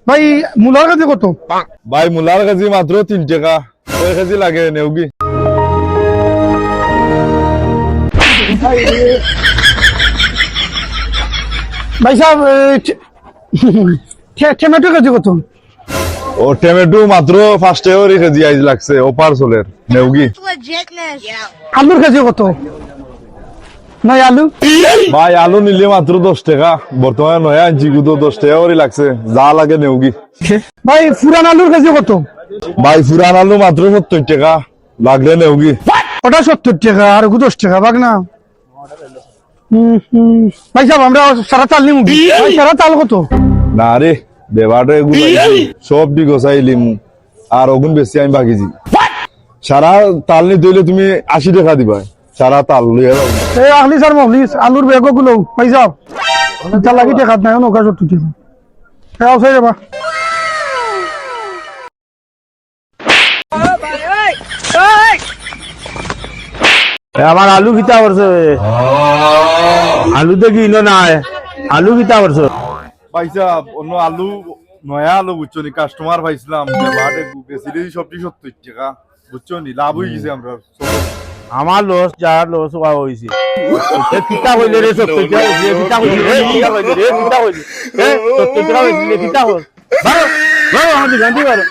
ভাই মূলার কাছে কত? ভাই মূলার কেজি মাত্র 3 টাকা, 1 কেজি লাগে নেওগি। ভাই সাহেব টমেটো কাছে কত? ও টমেটো মাত্র 5 টাকা করে কেজি আইজ লাগছে, অফার চলে নেওগি। আলুর কাছে কত? নাই আলু ভাই আলু নিলে মাত্র 10 টাকা, বর্তমানে নয়া আনছি গুতো 10 টাকা করে লাগছে, যা লাগে নেওগি। ভাই পুরান আলুর কাছে কত? ভাই পুরান আলু মাত্র 70 টাকা, লাগলে নেওগি। ওটা 70 টাকা আর 10 টাকা বাগ না। ভাই সাহেব আমরা সারা চাল নিমু। ভাই সারা চাল কত? না রে বেবারে এগুলো সব বিগসাইলিম আর ওগুন বেশি আমি বাকিছি। সারা তাল নিতে হইলে তুমি 80 টাকা দিবা, সারা তাল লইয়া যাও। এই আহলি স্যার মহলিস আলুর ব্যাগ গুলো ভাই সাহেব চাল লাগি টাকা নাই নৌকা 70 টাকা। হ্যাঁ আছে যাবা। আমার আলু কিতা করছে? আলু দেখি নাই, আলু কিতা করছে? পয়সা অন্য আলু নয়া আলু বুঝছো নি, কাস্টমার পাইছিলাম বেবারে বেশি সবজি 70 টাকা বুঝছো নি, লাভ হয়ে গেছে আমরা। আমার লস যার লস হওয়া হয়েছে। কিতা হইলে রে 70 টাকা হইছে, কিতা হইছে রে, কিতা হইলে রে, কিতা হইলে 70 টাকা হইছে, কিতা হল? বারো বারো আমাদের গান্ধী বারো।